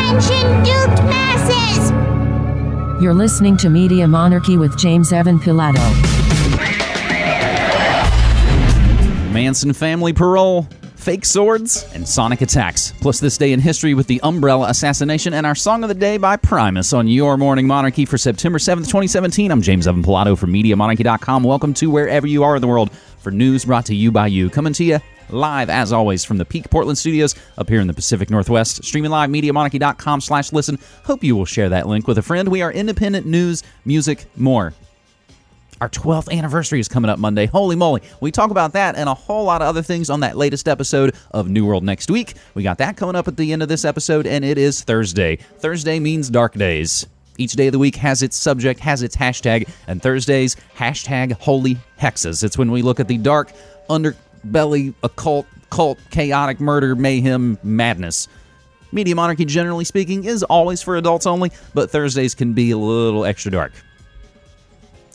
Attention, duped masses! You're listening to Media Monarchy with James Evan Pilato. Manson family parole, fake swords, and sonic attacks. Plus this day in history with the Umbrella assassination and our song of the day by Primus on Your Morning Monarchy for September 7th, 2017. I'm James Evan Pilato from MediaMonarchy.com. Welcome to wherever you are in the world for news brought to you by you. Coming to you live, as always, from the Peak Portland studios up here in the Pacific Northwest. Streaming live, MediaMonarchy.com/listen. Hope you will share that link with a friend. We are independent news, music, more. Our 12th anniversary is coming up Monday. Holy moly. We talk about that and a whole lot of other things on that latest episode of New World next week. We got that coming up at the end of this episode, and it is Thursday. Thursday means dark days. Each day of the week has its subject, has its hashtag, and Thursdays, hashtag holy hexes. It's when we look at the dark underbelly, occult, cult, chaotic murder, mayhem, madness. Media Monarchy, generally speaking, is always for adults only, but Thursdays can be a little extra dark.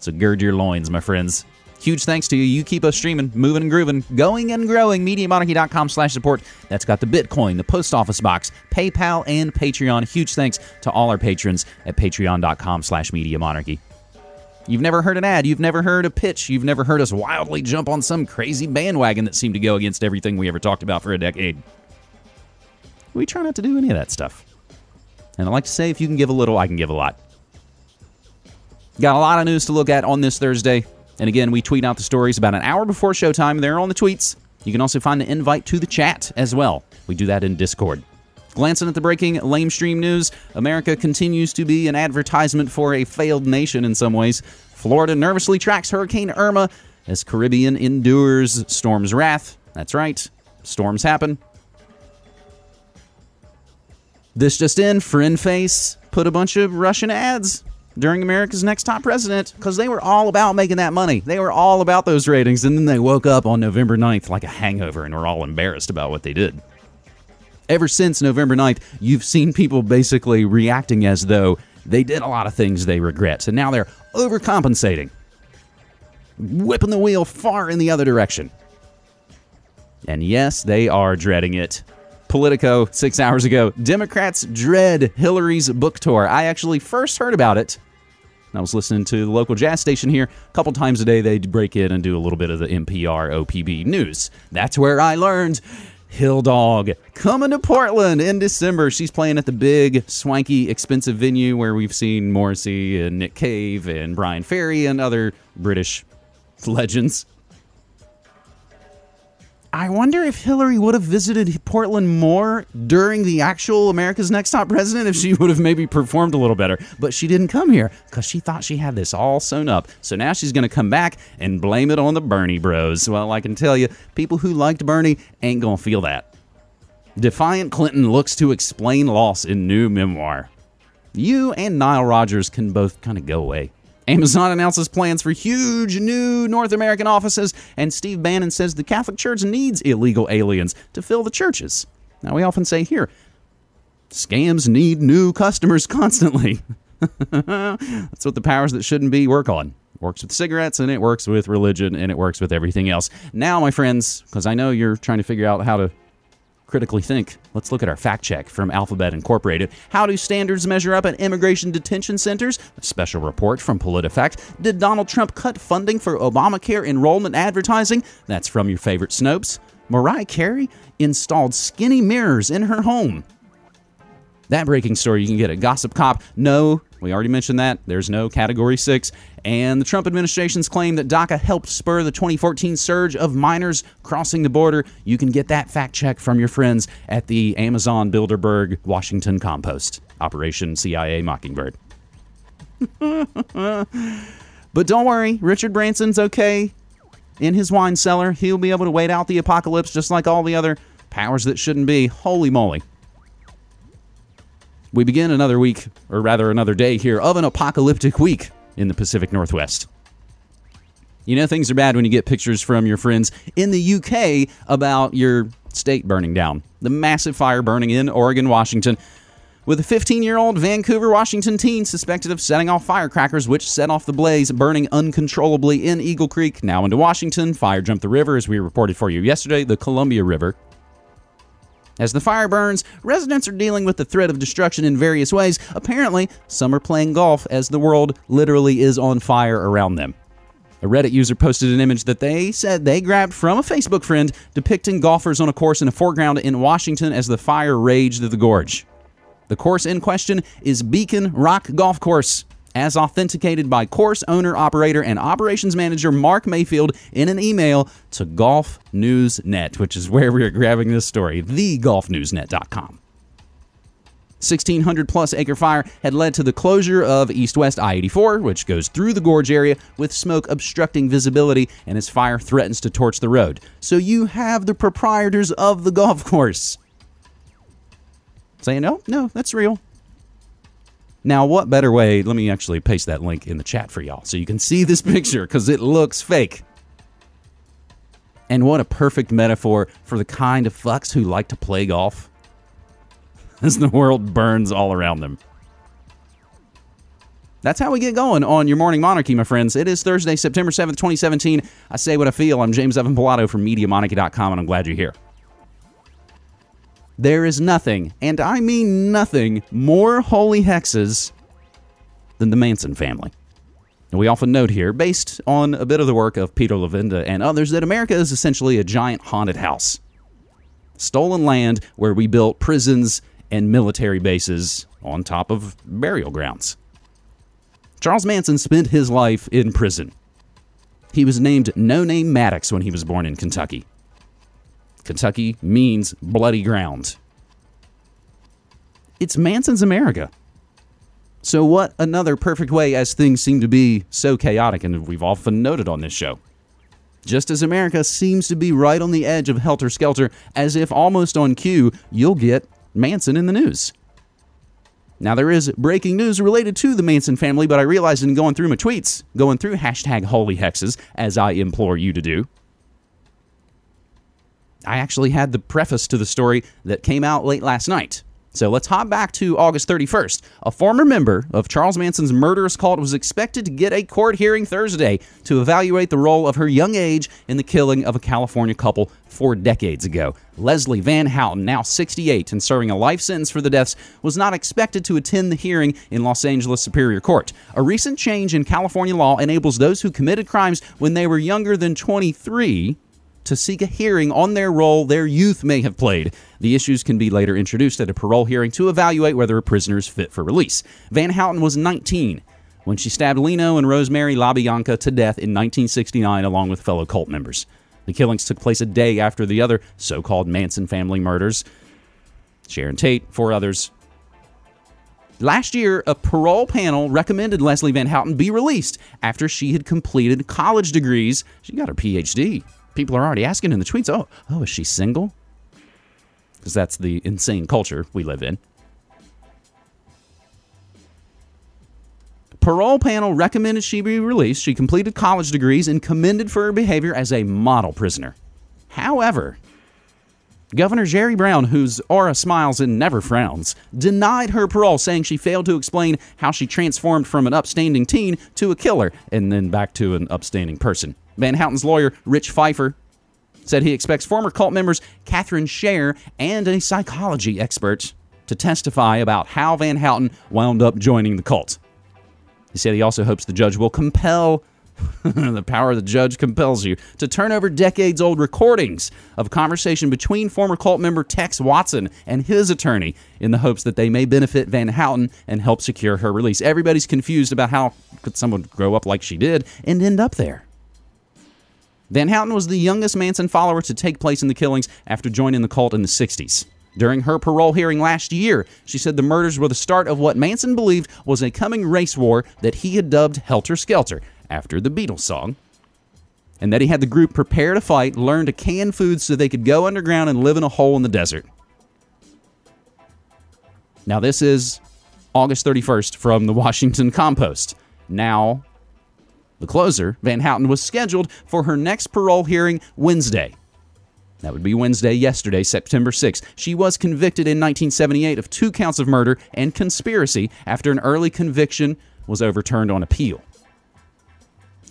So gird your loins, my friends. Huge thanks to you. You keep us streaming, moving and grooving, going and growing. MediaMonarchy.com/support. That's got the Bitcoin, the post office box, PayPal, and Patreon. Huge thanks to all our patrons at Patreon.com/MediaMonarchy. You've never heard an ad. You've never heard a pitch. You've never heard us wildly jump on some crazy bandwagon that seemed to go against everything we ever talked about for a decade. We try not to do any of that stuff. And I like to say, if you can give a little, I can give a lot. Got a lot of news to look at on this Thursday. And again, we tweet out the stories about an hour before showtime. They're on the tweets. You can also find the invite to the chat as well. We do that in Discord. Glancing at the breaking lamestream news, America continues to be an advertisement for a failed nation in some ways. Florida nervously tracks Hurricane Irma as Caribbean endures storm's wrath. That's right, storms happen. This just in, Friend Face put a bunch of Russian ads during America's Next Top President, because they were all about making that money. They were all about those ratings, and then they woke up on November 9th like a hangover and were all embarrassed about what they did. Ever since November 9th, you've seen people basically reacting as though they did a lot of things they regret, and now they're overcompensating, whipping the wheel far in the other direction. And yes, they are dreading it. Politico, 6 hours ago, Democrats dread Hillary's book tour. I actually first heard about it. I was listening to the local jazz station here. A couple times a day, they'd break in and do a little bit of the NPR OPB news. That's where I learned Hill Dog coming to Portland in December. She's playing at the big, swanky, expensive venue where we've seen Morrissey and Nick Cave and Brian Ferry and other British legends. I wonder if Hillary would have visited Portland more during the actual America's Next Top President, if she would have maybe performed a little better. But she didn't come here because she thought she had this all sewn up. So now she's going to come back and blame it on the Bernie bros. Well, I can tell you, people who liked Bernie ain't going to feel that. Defiant Clinton looks to explain loss in new memoir. You and Nile Rodgers can both kind of go away. Amazon announces plans for huge new North American offices, and Steve Bannon says the Catholic Church needs illegal aliens to fill the churches. Now, we often say here, scams need new customers constantly. That's what the powers that shouldn't be work on. It works with cigarettes, and it works with religion, and it works with everything else. Now, my friends, because I know you're trying to figure out how to critically think, let's look at our fact check from Alphabet Incorporated. How do standards measure up at immigration detention centers? A special report from PolitiFact. Did Donald Trump cut funding for Obamacare enrollment advertising? That's from your favorite Snopes. Mariah Carey installed skinny mirrors in her home. That breaking story you can get at Gossip Cop. No, we already mentioned that. There's no Category 6. And the Trump administration's claim that DACA helped spur the 2014 surge of minors crossing the border. You can get that fact check from your friends at the Amazon Bilderberg Washington Compost. Operation CIA Mockingbird. But don't worry, Richard Branson's okay in his wine cellar. He'll be able to wait out the apocalypse just like all the other powers that shouldn't be. Holy moly. We begin another week, or rather another day here, of an apocalyptic week in the Pacific Northwest. You know things are bad when you get pictures from your friends in the UK about your state burning down. The massive fire burning in Oregon, Washington, with a 15-year-old Vancouver, Washington teen suspected of setting off firecrackers, which set off the blaze, burning uncontrollably in Eagle Creek, now into Washington. Fire jumped the river, as we reported for you yesterday, the Columbia River. As the fire burns, residents are dealing with the threat of destruction in various ways. Apparently, some are playing golf as the world literally is on fire around them. A Reddit user posted an image that they said they grabbed from a Facebook friend depicting golfers on a course in a foreground in Washington as the fire raged through the gorge. The course in question is Beacon Rock Golf Course, as authenticated by course owner, operator, and operations manager Mark Mayfield in an email to Golf News Net, which is where we are grabbing this story, thegolfnewsnet.com. 1,600-plus acre fire had led to the closure of east-west I-84, which goes through the gorge area, with smoke obstructing visibility, and as fire threatens to torch the road. So you have the proprietors of the golf course saying, no, that's real. Now, what better way? Let me actually paste that link in the chat for y'all so you can see this picture, because it looks fake. And what a perfect metaphor for the kind of fucks who like to play golf as the world burns all around them. That's how we get going on your Morning Monarchy, my friends. It is Thursday, September 7th, 2017. I say what I feel. I'm James Evan Pilato from MediaMonarchy.com, and I'm glad you're here. There is nothing, and I mean nothing, more holy hexes than the Manson family. And we often note here, based on a bit of the work of Peter Levenda and others, that America is essentially a giant haunted house. Stolen land where we built prisons and military bases on top of burial grounds. Charles Manson spent his life in prison. He was named No Name Maddox when he was born in Kentucky. Kentucky means bloody ground. It's Manson's America. So what another perfect way, as things seem to be so chaotic, and we've often noted on this show. Just as America seems to be right on the edge of helter-skelter, as if almost on cue, you'll get Manson in the news. Now, there is breaking news related to the Manson family, but I realized in going through my tweets, going through hashtag holy hexes, as I implore you to do, I actually had the preface to the story that came out late last night. So let's hop back to August 31st. A former member of Charles Manson's murderous cult was expected to get a court hearing Thursday to evaluate the role of her young age in the killing of a California couple 4 decades ago. Leslie Van Houten, now 68 and serving a life sentence for the deaths, was not expected to attend the hearing in Los Angeles Superior Court. A recent change in California law enables those who committed crimes when they were younger than 23 to seek a hearing on their role their youth may have played. The issues can be later introduced at a parole hearing to evaluate whether a prisoner is fit for release. Van Houten was 19 when she stabbed Lino and Rosemary LaBianca to death in 1969 along with fellow cult members. The killings took place a day after the other so-called Manson family murders. Sharon Tate, 4 others. Last year, a parole panel recommended Leslie Van Houten be released after she had completed college degrees. She got her PhD. People are already asking in the tweets, oh, is she single? Because that's the insane culture we live in. Parole panel recommended she be released. She completed college degrees and commended for her behavior as a model prisoner. However, Governor Jerry Brown, whose aura smiles and never frowns, denied her parole, saying she failed to explain how she transformed from an upstanding teen to a killer and then back to an upstanding person. Van Houten's lawyer, Rich Pfeiffer, said he expects former cult members Catherine Scher and a psychology expert to testify about how Van Houten wound up joining the cult. He said he also hopes the judge will compel, the power of the judge compels you, to turn over decades-old recordings of conversation between former cult member Tex Watson and his attorney in the hopes that they may benefit Van Houten and help secure her release. Everybody's confused about how could someone grow up like she did and end up there. Van Houten was the youngest Manson follower to take place in the killings after joining the cult in the 60s. During her parole hearing last year, she said the murders were the start of what Manson believed was a coming race war that he had dubbed Helter Skelter, after the Beatles song, and that he had the group prepare to fight, learn to can food so they could go underground and live in a hole in the desert. Now, this is August 31st from the Washington Compost. Now, the closer, Van Houten, was scheduled for her next parole hearing Wednesday. That would be Wednesday, yesterday, September 6th. She was convicted in 1978 of 2 counts of murder and conspiracy after an early conviction was overturned on appeal.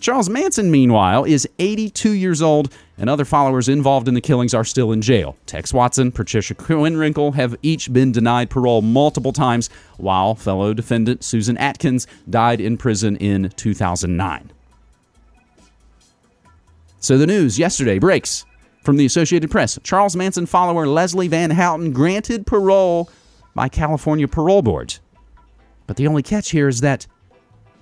Charles Manson, meanwhile, is 82 years old, and other followers involved in the killings are still in jail. Tex Watson, Patricia Quinwrinkle have each been denied parole multiple times, while fellow defendant Susan Atkins died in prison in 2009. So the news yesterday breaks from the Associated Press. Charles Manson follower Leslie Van Houten granted parole by California parole board. But the only catch here is that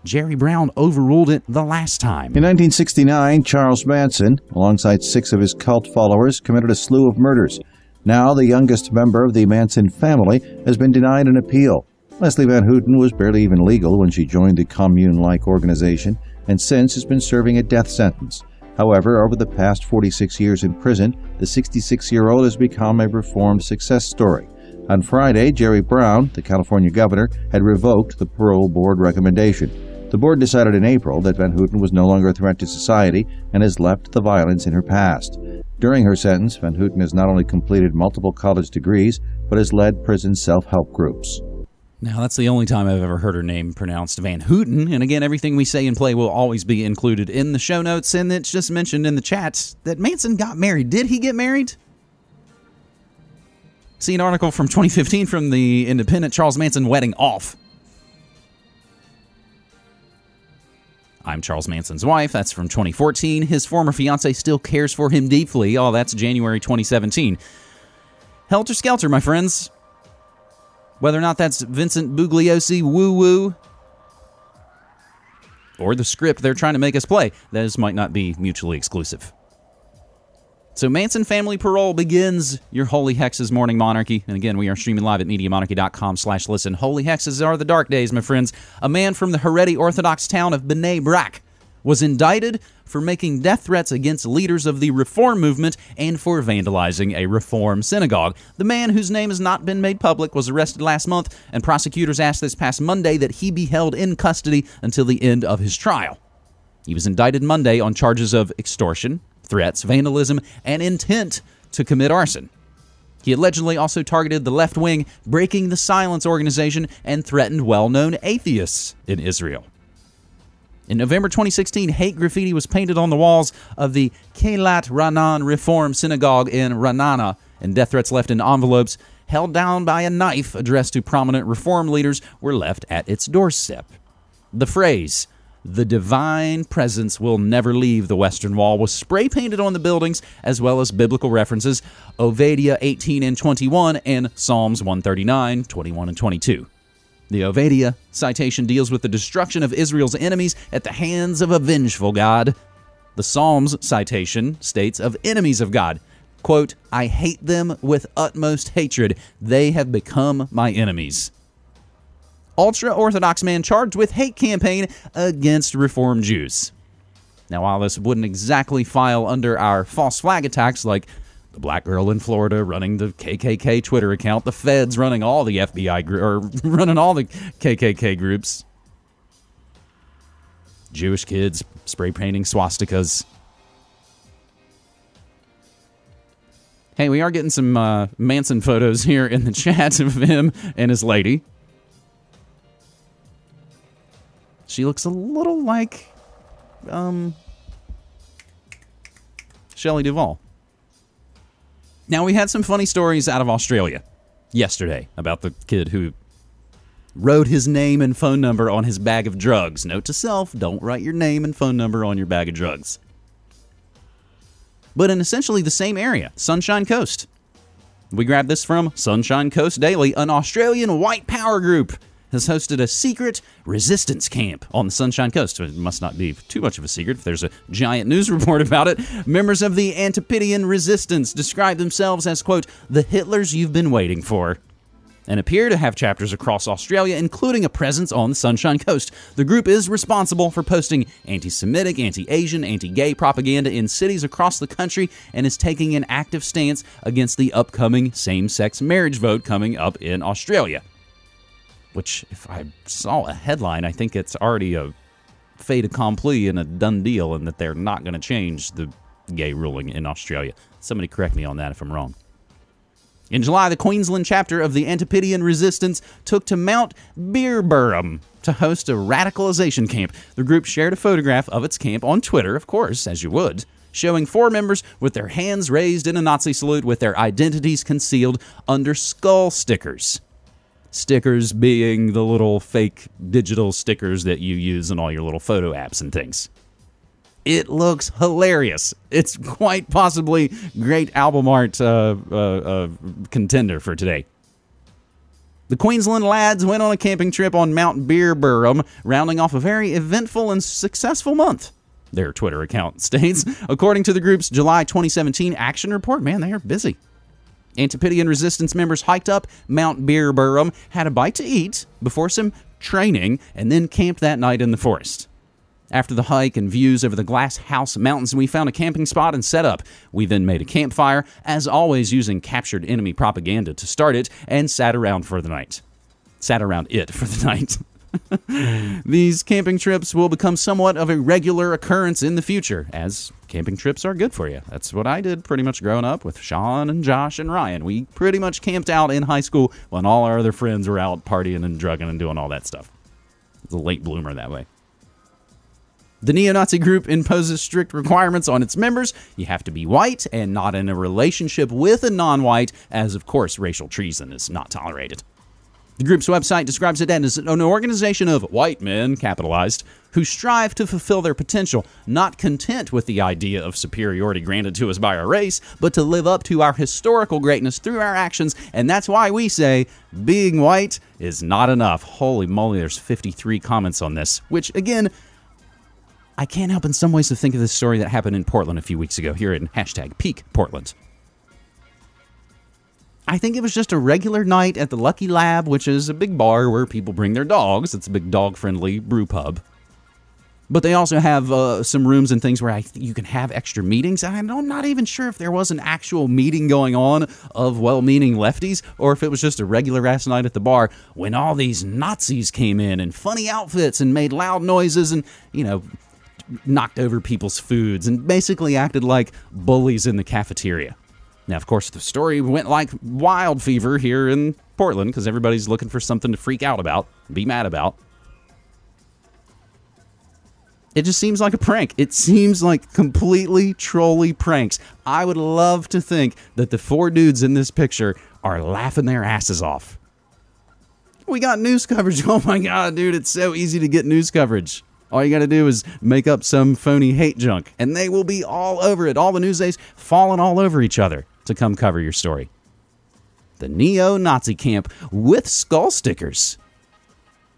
Jerry Brown overruled it the last time. In 1969, Charles Manson, alongside 6 of his cult followers, committed a slew of murders. Now, the youngest member of the Manson family has been denied an appeal. Leslie Van Houten was barely even legal when she joined the commune-like organization, and since has been serving a death sentence. However, over the past 46 years in prison, the 66-year-old has become a reformed success story. On Friday, Jerry Brown, the California governor, had revoked the parole board recommendation. The board decided in April that Van Houten was no longer a threat to society and has left the violence in her past. During her sentence, Van Houten has not only completed multiple college degrees, but has led prison self-help groups. Now, that's the only time I've ever heard her name pronounced, Van Houten. And again, everything we say and play will always be included in the show notes. And it's just mentioned in the chat that Manson got married. Did he get married? See an article from 2015 from the Independent, Charles Manson wedding off. I'm Charles Manson's wife. That's from 2014. His former fiancée still cares for him deeply. Oh, that's January 2017. Helter Skelter, my friends. Whether or not that's Vincent Bugliosi woo-woo or the script they're trying to make us play, those might not be mutually exclusive. So Manson family parole begins your Holy Hexes Morning Monarchy. And again, we are streaming live at MediaMonarchy.com/listen. Holy Hexes are the dark days, my friends. A man from the Haredi Orthodox town of Bnei Brak was indicted for making death threats against leaders of the Reform movement and for vandalizing a Reform synagogue. The man, whose name has not been made public, was arrested last month, and prosecutors asked this past Monday that he be held in custody until the end of his trial. He was indicted Monday on charges of extortion, threats, vandalism, and intent to commit arson. He allegedly also targeted the left-wing Breaking the Silence organization and threatened well-known atheists in Israel. In November 2016, hate graffiti was painted on the walls of the Keilat Ra'anan Reform Synagogue in Ra'anana, and death threats left in envelopes held down by a knife addressed to prominent Reform leaders were left at its doorstep. The phrase, "The divine presence will never leave the Western Wall," was spray-painted on the buildings, as well as biblical references, Obadiah 18 and 21, and Psalms 139, 21 and 22. The Obadiah citation deals with the destruction of Israel's enemies at the hands of a vengeful God. The Psalms citation states of enemies of God, quote, "I hate them with utmost hatred. They have become my enemies." Ultra-Orthodox man charged with hate campaign against Reform Jews. Now, while this wouldn't exactly file under our false flag attacks like the black girl in Florida running the KKK Twitter account, the feds running all the FBI or running all the KKK groups, Jewish kids spray painting swastikas. Hey, we are getting some Manson photos here in the chat of him and his lady. She looks a little like Shelley Duvall. Now, we had some funny stories out of Australia yesterday about the kid who wrote his name and phone number on his bag of drugs. Note to self, don't write your name and phone number on your bag of drugs. But in essentially the same area, Sunshine Coast. We grabbed this from Sunshine Coast Daily. An Australian white power group has hosted a secret resistance camp on the Sunshine Coast. It must not be too much of a secret if there's a giant news report about it. Members of the Antipodean resistance describe themselves as, quote, "the Hitlers you've been waiting for," and appear to have chapters across Australia, including a presence on the Sunshine Coast. The group is responsible for posting anti-Semitic, anti-Asian, anti-gay propaganda in cities across the country and is taking an active stance against the upcoming same-sex marriage vote coming up in Australia. Which, if I saw a headline, I think it's already a fait accompli and a done deal, and that they're not going to change the gay ruling in Australia. Somebody correct me on that if I'm wrong. In July, the Queensland chapter of the Antipodean Resistance took to Mount Beerburrum to host a radicalization camp. The group shared a photograph of its camp on Twitter, of course, as you would, showing 4 members with their hands raised in a Nazi salute with their identities concealed under skull stickers. Stickers being the little fake digital stickers that you use in all your little photo apps and things. It looks hilarious. It's quite possibly great album art contender for today. The Queensland lads went on a camping trip on Mount Byrne, rounding off a very eventful and successful month, their Twitter account states. According to the group's July 2017 action report, man, they are busy. Antipodean resistance members hiked up Mount Byrne, had a bite to eat before some training, and then camped that night in the forest. After the hike and views over the Glass House Mountains, we found a camping spot and set up. We then made a campfire, as always using captured enemy propaganda to start it, and sat around it for the night. These camping trips will become somewhat of a regular occurrence in the future, as camping trips are good for you. That's what I did pretty much growing up with Sean and Josh and Ryan. We pretty much camped out in high school when all our other friends were out partying and drugging and doing all that stuff. It's a late bloomer that way. The neo-Nazi group imposes strict requirements on its members. You have to be white and not in a relationship with a non-white, as of course racial treason is not tolerated. The group's website describes it as an organization of white men, capitalized, who strive to fulfill their potential, not content with the idea of superiority granted to us by our race, but to live up to our historical greatness through our actions, and that's why we say being white is not enough. Holy moly, there's 53 comments on this, which, again, I can't help in some ways to think of this story that happened in Portland a few weeks ago, here in #PeakPortland. I think it was just a regular night at the Lucky Lab, which is a big bar where people bring their dogs. It's a big dog-friendly brew pub. But they also have some rooms and things where you can have extra meetings. And I'm not even sure if there was an actual meeting going on of well-meaning lefties, or if it was just a regular-ass night at the bar when all these Nazis came in in funny outfits and made loud noises and, knocked over people's foods and basically acted like bullies in the cafeteria. Now, of course, the story went like wild fever here in Portland because everybody's looking for something to freak out about, be mad about. It just seems like a prank. It seems like completely trolly pranks. I would love to think that the 4 dudes in this picture are laughing their asses off. We got news coverage. Oh my God, dude, it's so easy to get news coverage. All you got to do is make up some phony hate junk, and they will be all over it. All the news days falling all over each other to come cover your story. The neo-Nazi camp with skull stickers.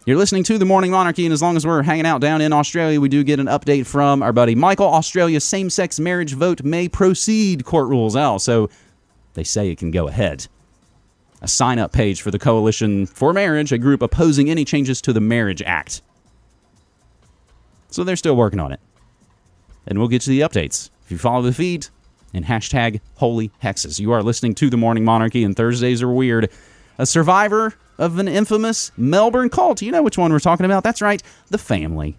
You're listening to The Morning Monarchy, and as long as we're hanging out down in Australia, we do get an update from our buddy Michael. Australia's same-sex marriage vote may proceed, court rules out, so they say it can go ahead. A sign-up page for the Coalition for Marriage, a group opposing any changes to the Marriage Act. So they're still working on it. And we'll get you the updates. If you follow the feed and #HolyHexes. You are listening to The Morning Monarchy, and Thursdays are weird. A survivor of an infamous Melbourne cult, you know which one we're talking about. That's right, the family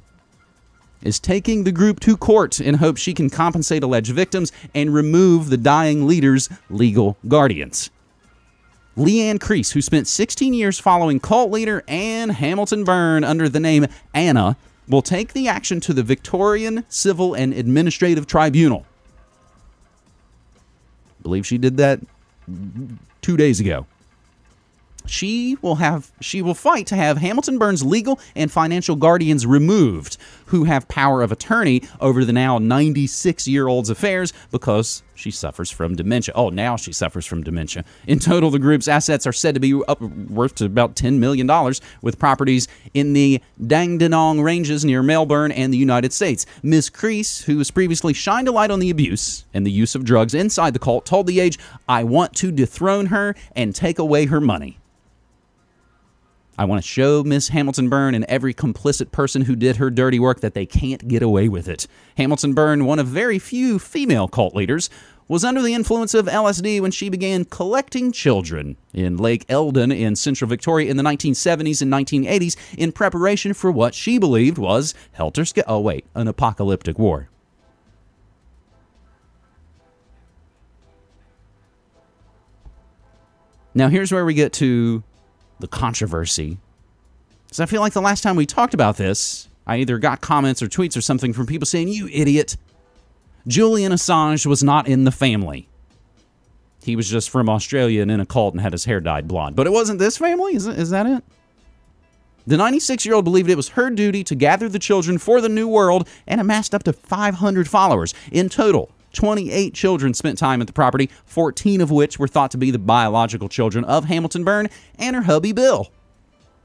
is taking the group to court in hopes she can compensate alleged victims and remove the dying leader's legal guardians. Leanne Crease, who spent 16 years following cult leader Anne Hamilton-Byrne under the name Anna, will take the action to the Victorian Civil and Administrative Tribunal. I believe she did that 2 days ago. She will fight to have Hamilton-Byrne's legal and financial guardians removed, who have power of attorney over the now 96-year-old's affairs because she suffers from dementia. Oh, now she suffers from dementia. In total, the group's assets are said to be worth to about $10 million, with properties in the Dandenong Ranges near Melbourne and the United States. Ms. Crease, who has previously shined a light on the abuse and the use of drugs inside the cult, told The Age, "I want to dethrone her and take away her money. I want to show Miss Hamilton-Byrne and every complicit person who did her dirty work that they can't get away with it." Hamilton-Byrne, one of very few female cult leaders, was under the influence of LSD when she began collecting children in Lake Eldon in central Victoria in the 1970s and 1980s in preparation for what she believed was an apocalyptic war. Now here's where we get to the controversy So I feel like the last time we talked about this, I either got comments or tweets or something from people saying, "You idiot. Julian Assange was not in the family. He was just from Australia and in a cult and had his hair dyed blonde." But it wasn't this family? Is that it? The 96-year-old believed it was her duty to gather the children for the New World and amassed up to 500 followers. In total, 28 children spent time at the property, 14 of which were thought to be the biological children of Hamilton-Byrne and her hubby Bill.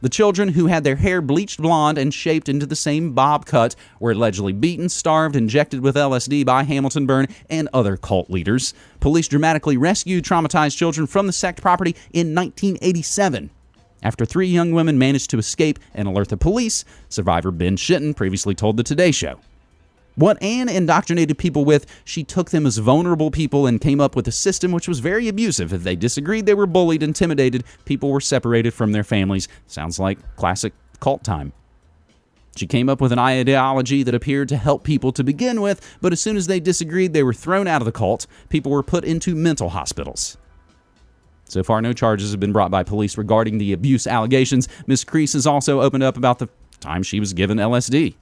The children, who had their hair bleached blonde and shaped into the same bob cut, were allegedly beaten, starved, injected with LSD by Hamilton-Byrne and other cult leaders. Police dramatically rescued traumatized children from the sacked property in 1987. After 3 young women managed to escape and alert the police, survivor Ben Shitton previously told the Today Show. What Anne indoctrinated people with, she took them as vulnerable people and came up with a system which was very abusive. If they disagreed, they were bullied, intimidated, people were separated from their families. Sounds like classic cult time. She came up with an ideology that appeared to help people to begin with, but as soon as they disagreed, they were thrown out of the cult. People were put into mental hospitals. So far, no charges have been brought by police regarding the abuse allegations. Miss Crease has also opened up about the time she was given LSD.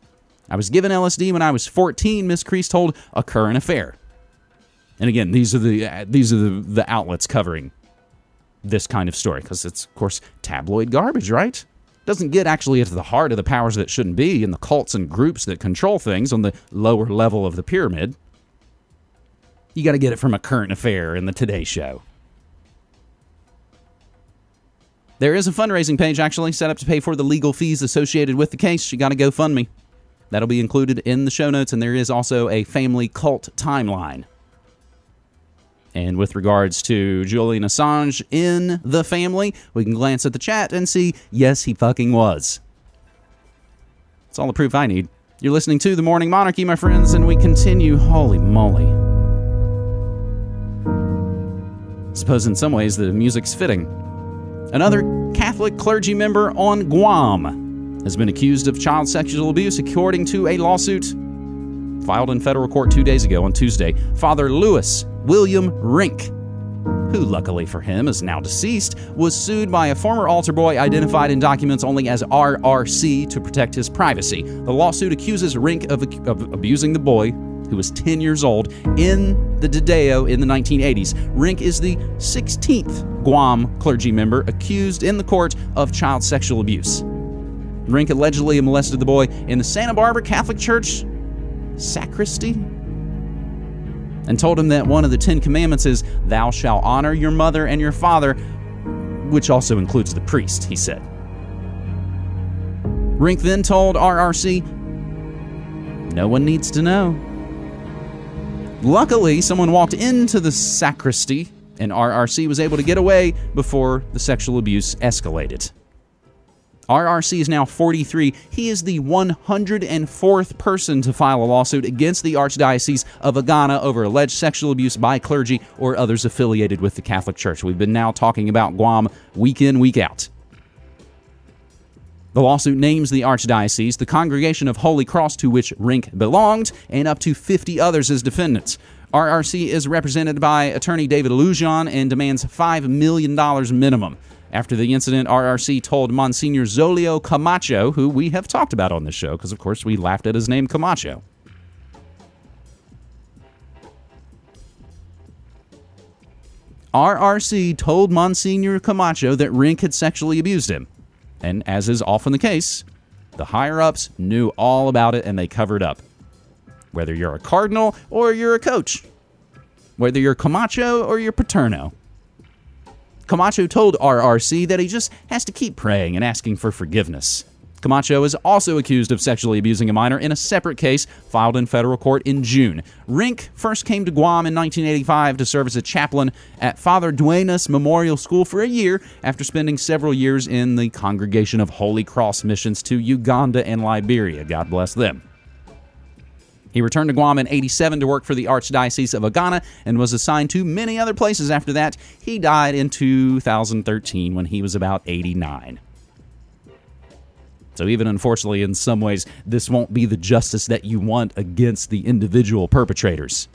"I was given LSD when I was 14, Miss Crease told A Current Affair." And again, these are the outlets covering this kind of story, because it's, of course, tabloid garbage, right? Doesn't get actually at the heart of the powers that shouldn't be and the cults and groups that control things on the lower level of the pyramid. You got to get it from A Current Affair and the Today Show. There is a fundraising page actually set up to pay for the legal fees associated with the case. You got to GoFundMe. That'll be included in the show notes, and there is also a family cult timeline. And with regards to Julian Assange in the family, we can glance at the chat and see, yes, he fucking was. That's all the proof I need. You're listening to The Morning Monarchy, my friends, and we continue. Holy moly. I suppose in some ways the music's fitting. Another Catholic clergy member on Guam has been accused of child sexual abuse, according to a lawsuit filed in federal court 2 days ago on Tuesday. Father Louis William Rink, who luckily for him is now deceased, was sued by a former altar boy identified in documents only as RRC to protect his privacy. The lawsuit accuses Rink of abusing the boy, who was 10 years old, in the Dideo in the 1980s. Rink is the 16th Guam clergy member accused in the court of child sexual abuse. Rink allegedly molested the boy in the Santa Barbara Catholic Church sacristy and told him that one of the 10 commandments is, "Thou shalt honor your mother and your father," which also includes the priest, he said. Rink then told RRC, "No one needs to know." Luckily, someone walked into the sacristy, and RRC was able to get away before the sexual abuse escalated. RRC is now 43. He is the 104th person to file a lawsuit against the Archdiocese of Agana over alleged sexual abuse by clergy or others affiliated with the Catholic Church. We've been now talking about Guam week in, week out. The lawsuit names the Archdiocese, the Congregation of Holy Cross to which Rink belonged, and up to 50 others as defendants. RRC is represented by attorney David Lujan and demands $5 million minimum. After the incident, RRC told Monsignor Zolio Camacho, who we have talked about on this show, because of course we laughed at his name Camacho. RRC told Monsignor Camacho that Rink had sexually abused him. And as is often the case, the higher-ups knew all about it and they covered up. Whether you're a cardinal or you're a coach. Whether you're Camacho or you're Paterno. Camacho told RRC that he just has to keep praying and asking for forgiveness. Camacho is also accused of sexually abusing a minor in a separate case filed in federal court in June. Rink first came to Guam in 1985 to serve as a chaplain at Father Duenas Memorial School for a year after spending several years in the Congregation of Holy Cross missions to Uganda and Liberia. God bless them. He returned to Guam in '87 to work for the Archdiocese of Agana and was assigned to many other places after that. He died in 2013 when he was about 89. So even unfortunately, in some ways, this won't be the justice that you want against the individual perpetrators.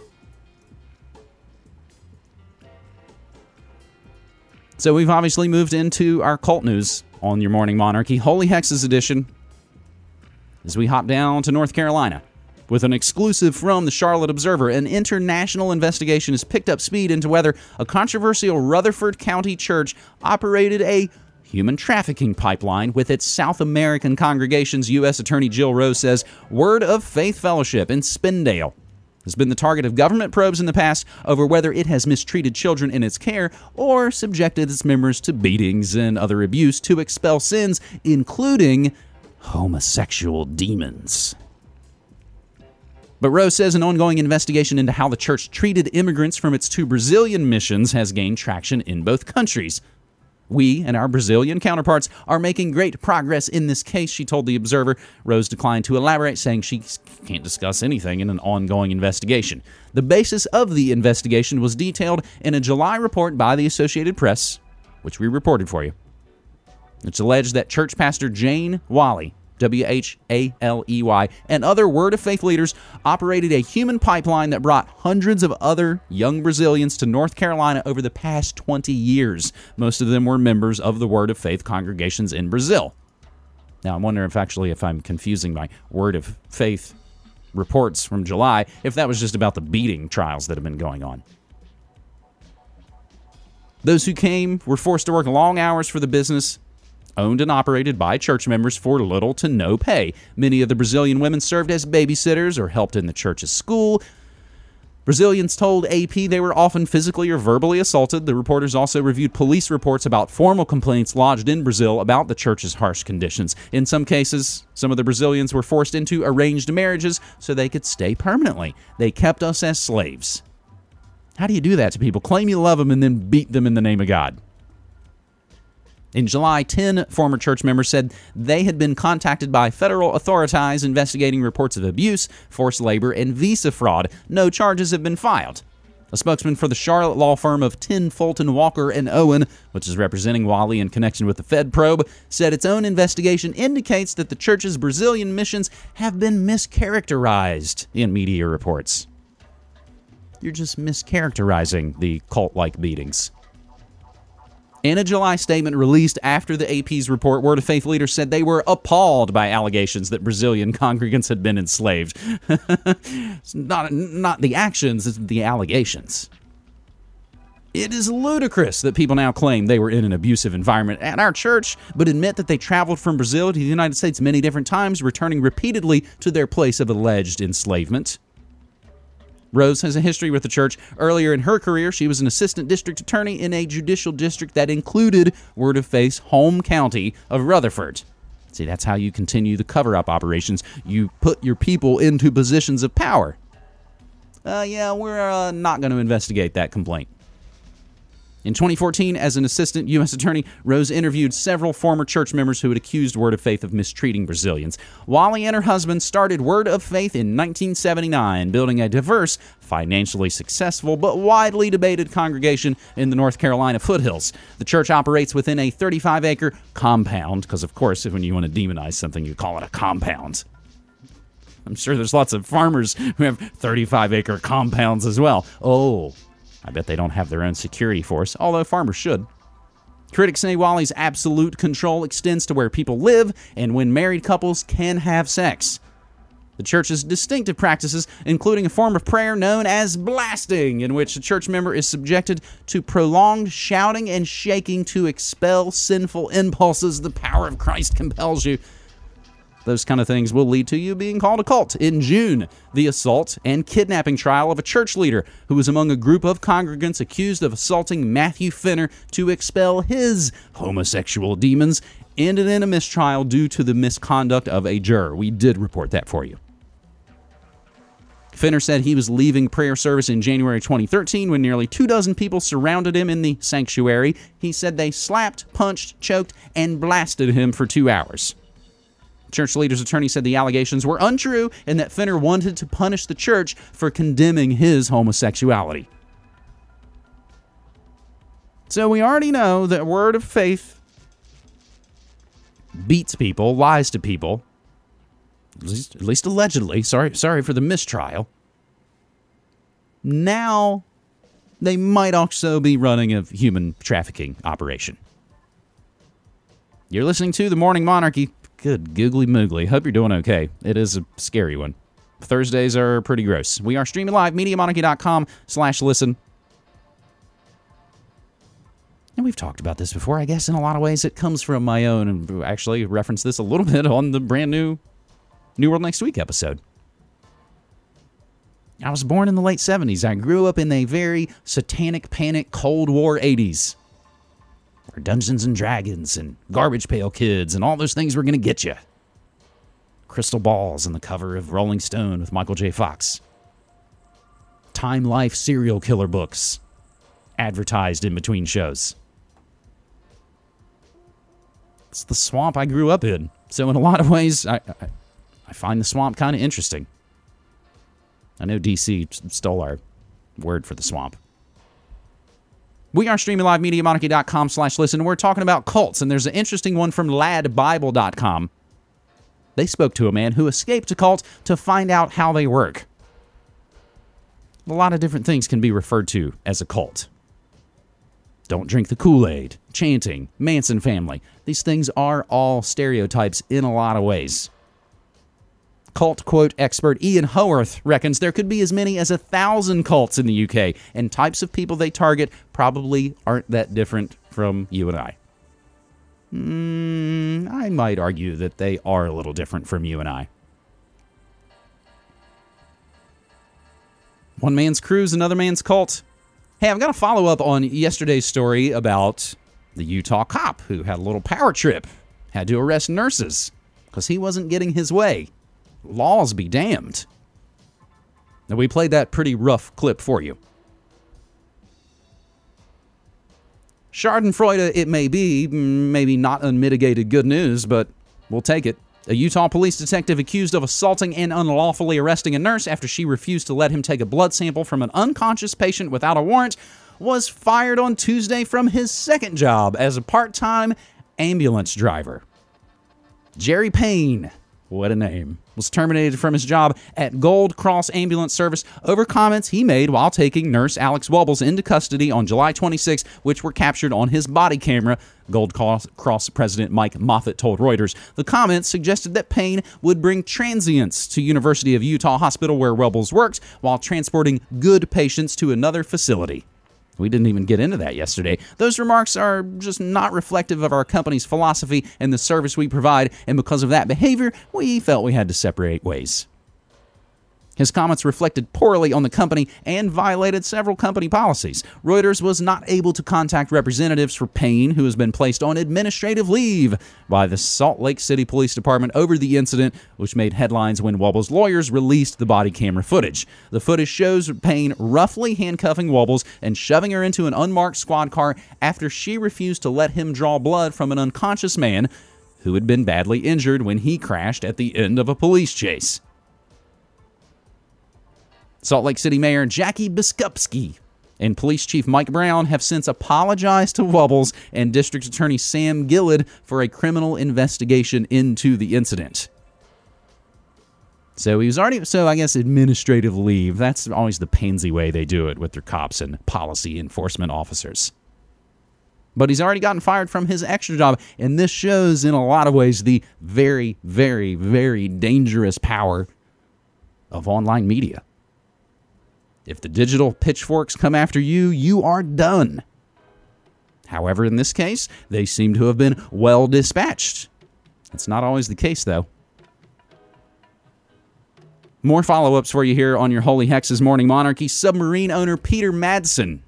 So we've obviously moved into our cult news on your Morning Monarchy, Holy Hexes edition, as we hop down to North Carolina. With an exclusive from the Charlotte Observer, an international investigation has picked up speed into whether a controversial Rutherford County church operated a human trafficking pipeline with its South American congregations. U.S. Attorney Jill Rose says Word of Faith Fellowship in Spindale has been the target of government probes in the past over whether it has mistreated children in its care or subjected its members to beatings and other abuse to expel sins, including homosexual demons. But Rose says an ongoing investigation into how the church treated immigrants from its 2 Brazilian missions has gained traction in both countries. We and our Brazilian counterparts are making great progress in this case, she told the Observer. Rose declined to elaborate, saying she can't discuss anything in an ongoing investigation. The basis of the investigation was detailed in a July report by the Associated Press, which we reported for you. It's alleged that church pastor Jane Whaley, W-H-A-L-E-Y, and other Word of Faith leaders operated a human pipeline that brought hundreds of other young Brazilians to North Carolina over the past 20 years. Most of them were members of the Word of Faith congregations in Brazil. Now, I'm wondering if I'm confusing my Word of Faith reports from July, if that was just about the beating trials that have been going on. Those who came were forced to work long hours for the business owned and operated by church members for little to no pay. Many of the Brazilian women served as babysitters or helped in the church's school. Brazilians told AP they were often physically or verbally assaulted. The reporters also reviewed police reports about formal complaints lodged in Brazil about the church's harsh conditions. In some cases, some of the Brazilians were forced into arranged marriages so they could stay permanently. They kept us as slaves. How do you do that to people? Claim you love them and then beat them in the name of God. In July, 10 former church members said they had been contacted by federal authorities investigating reports of abuse, forced labor, and visa fraud. No charges have been filed. A spokesman for the Charlotte law firm of Tin, Fulton, Walker, and Owen, which is representing Whaley in connection with the Fed probe, said its own investigation indicates that the church's Brazilian missions have been mischaracterized in media reports. You're just mischaracterizing the cult-like beatings. In a July statement released after the AP's report, Word of Faith leaders said they were appalled by allegations that Brazilian congregants had been enslaved. It's not the actions, it's the allegations. It is ludicrous that people now claim they were in an abusive environment at our church, but admit that they traveled from Brazil to the United States many different times, returning repeatedly to their place of alleged enslavement. Rose has a history with the church. Earlier in her career, she was an assistant district attorney in a judicial district that included Word of Faith's home county of Rutherford. See, that's how you continue the cover-up operations. You put your people into positions of power. We're not going to investigate that complaint. In 2014, as an assistant U.S. attorney, Rose interviewed several former church members who had accused Word of Faith of mistreating Brazilians. Whaley and her husband started Word of Faith in 1979, building a diverse, financially successful, but widely debated congregation in the North Carolina foothills. The church operates within a 35-acre compound, because, of course, when you want to demonize something, you call it a compound. I'm sure there's lots of farmers who have 35-acre compounds as well. Oh, I bet they don't have their own security force, although farmers should. Critics say Whaley's absolute control extends to where people live and when married couples can have sex. The church's distinctive practices, including a form of prayer known as blasting, in which a church member is subjected to prolonged shouting and shaking to expel sinful impulses. The power of Christ compels you. Those kind of things will lead to you being called a cult. In June, the assault and kidnapping trial of a church leader who was among a group of congregants accused of assaulting Matthew Finner to expel his homosexual demons ended in a mistrial due to the misconduct of a juror. We did report that for you. Finner said he was leaving prayer service in January 2013 when nearly 24 people surrounded him in the sanctuary. He said they slapped, punched, choked, and blasted him for 2 hours. Church leader's attorney said the allegations were untrue and that Finner wanted to punish the church for condemning his homosexuality. So we already know that Word of Faith beats people, lies to people, at least allegedly. Sorry for the mistrial. Now they might also be running a human trafficking operation. You're listening to The Morning Monarchy. Good googly moogly. Hope you're doing okay. It is a scary one. Thursdays are pretty gross. We are streaming live, MediaMonarchy.com/listen. And we've talked about this before, I guess, in a lot of ways. It comes from my own, and actually referenced this a little bit on the brand new New World Next Week episode. I was born in the late 70s. I grew up in a very satanic panic Cold War 80s. Where Dungeons and Dragons and Garbage Pail Kids and all those things were going to get you. Crystal balls on the cover of Rolling Stone with Michael J. Fox. Time Life serial killer books advertised in between shows. It's the swamp I grew up in. So in a lot of ways, I find the swamp kind of interesting. I know DC stole our word for the swamp. We are streaming live, MediaMonarchy.com/listen. We're talking about cults, and there's an interesting one from ladbible.com. They spoke to a man who escaped a cult to find out how they work. A lot of different things can be referred to as a cult. Don't drink the Kool-Aid, chanting, Manson family. These things are all stereotypes in a lot of ways. Cult quote expert Ian Howarth reckons there could be as many as 1,000 cults in the UK, and types of people they target probably aren't that different from you and I. I might argue that they are a little different from you and I. One man's cruise, another man's cult. Hey, I've got to follow up on yesterday's story about the Utah cop who had a little power trip, had to arrest nurses because he wasn't getting his way. Laws be damned. Now, we played that pretty rough clip for you. Schadenfreude it may be, maybe not unmitigated good news, but we'll take it. A Utah police detective accused of assaulting and unlawfully arresting a nurse after she refused to let him take a blood sample from an unconscious patient without a warrant was fired on Tuesday from his second job as a part-time ambulance driver. Jerry Payne, what a name, was terminated from his job at Gold Cross Ambulance Service over comments he made while taking nurse Alex Wubbles into custody on July 26, which were captured on his body camera, Gold Cross President Mike Moffat told Reuters. The comments suggested that Payne would bring transients to University of Utah Hospital where Wubbles worked while transporting good patients to another facility. We didn't even get into that yesterday. Those remarks are just not reflective of our company's philosophy and the service we provide, and because of that behavior, we felt we had to separate ways. His comments reflected poorly on the company and violated several company policies. Reuters was not able to contact representatives for Payne, who has been placed on administrative leave by the Salt Lake City Police Department over the incident, which made headlines when Wubbles' lawyers released the body camera footage. The footage shows Payne roughly handcuffing Wubbles and shoving her into an unmarked squad car after she refused to let him draw blood from an unconscious man who had been badly injured when he crashed at the end of a police chase. Salt Lake City Mayor Jackie Biskupski and Police Chief Mike Brown have since apologized to Wubbles and District Attorney Sam Gillard for a criminal investigation into the incident. So he was already, I guess administrative leave. That's always the pansy way they do it with their cops and policy enforcement officers. But he's already gotten fired from his extra job, and this shows in a lot of ways the very, very, very dangerous power of online media. If the digital pitchforks come after you, you are done. However, in this case, they seem to have been well dispatched. It's not always the case, though. More follow-ups for you here on your Holy Hexes Morning Monarchy. Submarine owner Peter Madsen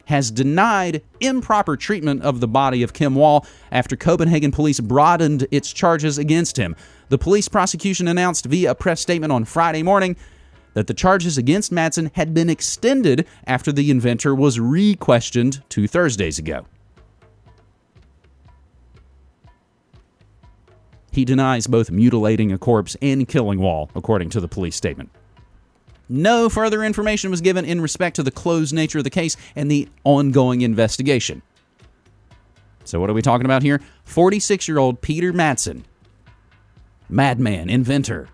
has denied improper treatment of the body of Kim Wall after Copenhagen police broadened its charges against him. The police prosecution announced via a press statement on Friday morning that the charges against Madsen had been extended after the inventor was re-questioned 2 Thursdays ago. He denies both mutilating a corpse and killing Wall, according to the police statement. No further information was given in respect to the closed nature of the case and the ongoing investigation. So what are we talking about here? 46-year-old Peter Madsen, madman, inventor.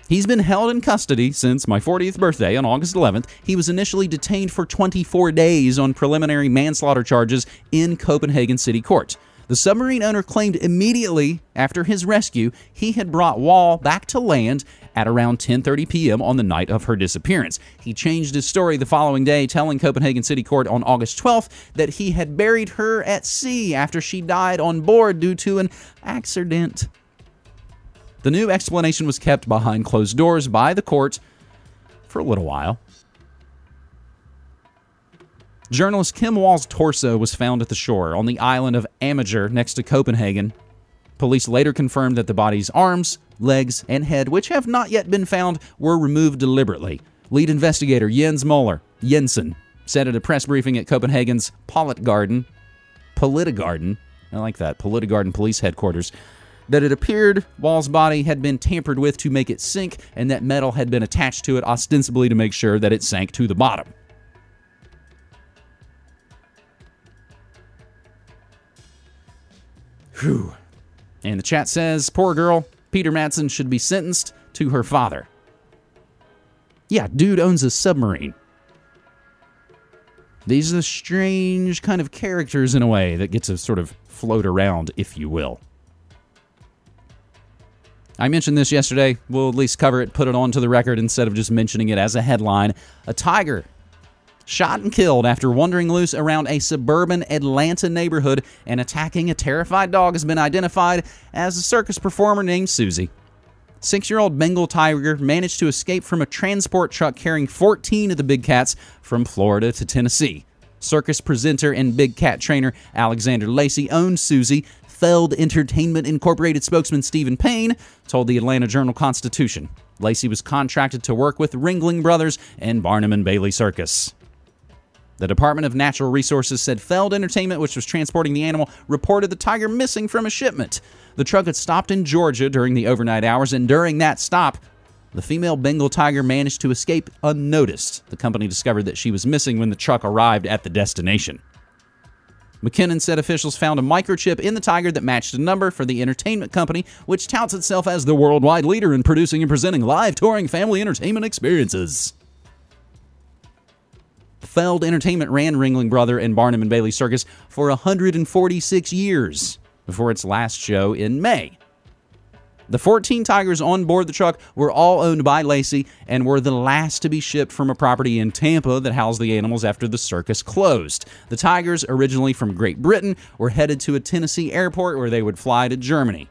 He's been held in custody since my 40th birthday on August 11th. He was initially detained for 24 days on preliminary manslaughter charges in Copenhagen City Court. The submarine owner claimed immediately after his rescue he had brought Wall back to land at around 10:30 p.m. on the night of her disappearance. He changed his story the following day, telling Copenhagen City Court on August 12th that he had buried her at sea after she died on board due to an accident. The new explanation was kept behind closed doors by the court for a little while. Journalist Kim Wall's torso was found at the shore on the island of Amager next to Copenhagen. Police later confirmed that the body's arms, legs, and head, which have not yet been found, were removed deliberately. Lead investigator Jens Jensen, said at a press briefing at Copenhagen's Politigarden, I like that, Politigarden Police Headquarters, that it appeared Wall's body had been tampered with to make it sink and that metal had been attached to it ostensibly to make sure that it sank to the bottom. Whew. And the chat says, poor girl, Peter Madsen should be sentenced to her father. Yeah, dude owns a submarine. These are the strange kind of characters in a way that get to sort of float around, if you will. I mentioned this yesterday. We'll at least cover it, put it onto the record instead of just mentioning it as a headline. A tiger shot and killed after wandering loose around a suburban Atlanta neighborhood and attacking a terrified dog has been identified as a circus performer named Susie. 6-year-old Bengal tiger managed to escape from a transport truck carrying 14 of the big cats from Florida to Tennessee. Circus presenter and big cat trainer Alexander Lacey owned Susie. Feld Entertainment Incorporated spokesman Stephen Payne told the Atlanta Journal-Constitution. Lacey was contracted to work with Ringling Brothers and Barnum and Bailey Circus. The Department of Natural Resources said Feld Entertainment, which was transporting the animal, reported the tiger missing from a shipment. The truck had stopped in Georgia during the overnight hours, and during that stop, the female Bengal tiger managed to escape unnoticed. The company discovered that she was missing when the truck arrived at the destination. McKinnon said officials found a microchip in the tiger that matched a number for the entertainment company, which touts itself as the worldwide leader in producing and presenting live touring family entertainment experiences. Feld Entertainment ran Ringling Brother and Barnum and Bailey Circus for 146 years before its last show in May. The 14 tigers on board the truck were all owned by Lacey and were the last to be shipped from a property in Tampa that housed the animals after the circus closed. The tigers, originally from Great Britain, were headed to a Tennessee airport where they would fly to Germany.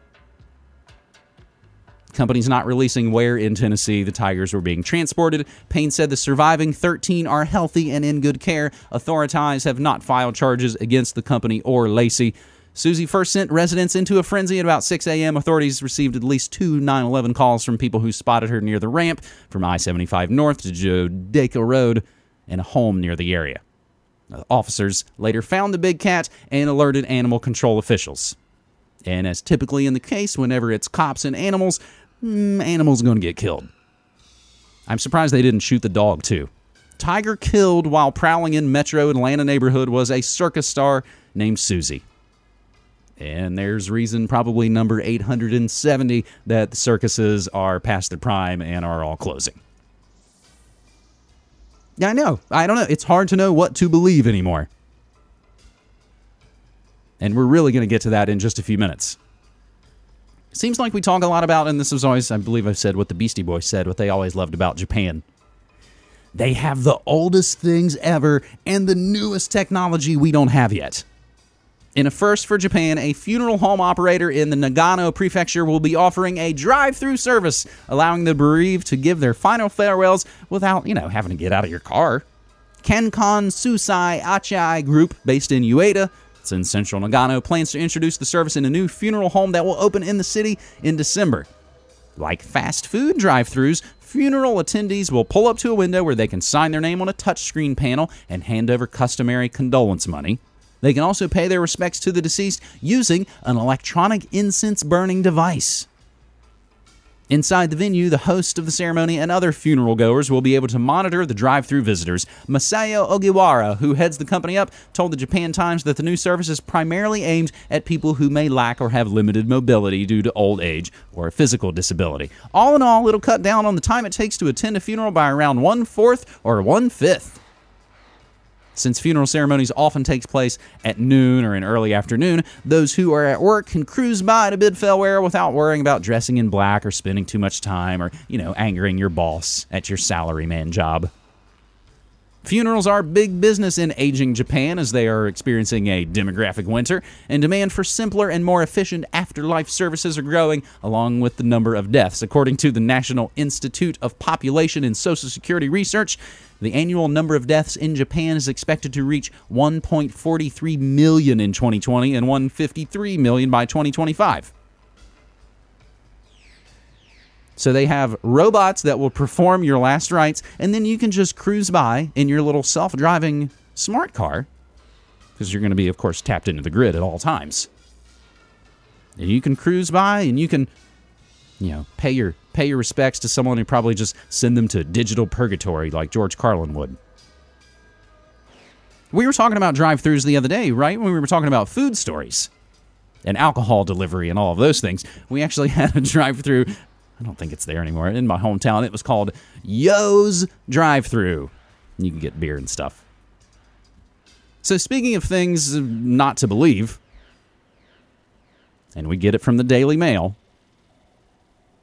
The company's not releasing where in Tennessee the tigers were being transported. Payne said the surviving 13 are healthy and in good care. Authorities have not filed charges against the company or Lacey. Susie first sent residents into a frenzy at about 6 a.m. Authorities received at least 2 911 calls from people who spotted her near the ramp from I-75 north to Jodeka Road and a home near the area. Officers later found the big cat and alerted animal control officials. And as typically in the case, whenever it's cops and animals are going to get killed. I'm surprised they didn't shoot the dog, too. Tiger killed while prowling in Metro Atlanta neighborhood was a circus star named Susie. And there's reason, probably number 870, that the circuses are past their prime and are all closing. Yeah, I know. I don't know. It's hard to know what to believe anymore. And we're really going to get to that in just a few minutes. Seems like we talk a lot about, and this is always, I believe I've said what the Beastie Boys said, what they always loved about Japan. They have the oldest things ever and the newest technology we don't have yet. In a first for Japan, a funeral home operator in the Nagano prefecture will be offering a drive-thru service, allowing the bereaved to give their final farewells without, having to get out of your car. Kenkon Susai Achai Group, based in Ueda, it's in central Nagano, plans to introduce the service in a new funeral home that will open in the city in December. Like fast food drive-thrus, funeral attendees will pull up to a window where they can sign their name on a touchscreen panel and hand over customary condolence money. They can also pay their respects to the deceased using an electronic incense-burning device. Inside the venue, the host of the ceremony and other funeral goers will be able to monitor the drive-thru visitors. Masayo Ogiwara, who heads the company up, told the Japan Times that the new service is primarily aimed at people who may lack or have limited mobility due to old age or a physical disability. All in all, it'll cut down on the time it takes to attend a funeral by around 1/4 or 1/5. Since funeral ceremonies often take place at noon or in early afternoon, those who are at work can cruise by to Bidfellware without worrying about dressing in black or spending too much time or, angering your boss at your salaryman job. Funerals are big business in aging Japan as they are experiencing a demographic winter, and demand for simpler and more efficient afterlife services are growing, along with the number of deaths. According to the National Institute of Population and Social Security Research, the annual number of deaths in Japan is expected to reach 1.43 million in 2020 and 153 million by 2025. So they have robots that will perform your last rites, and then you can just cruise by in your little self-driving smart car, because you're going to be, of course, tapped into the grid at all times. And you can cruise by, and you can, pay your respects to someone and probably just send them to digital purgatory like George Carlin would. We were talking about drive-thrus the other day, right? When we were talking about food stories and alcohol delivery and all of those things. We actually had a drive-thru. I don't think it's there anymore. In my hometown, it was called Yo's Drive-thru. You can get beer and stuff. So speaking of things not to believe, and we get it from the Daily Mail,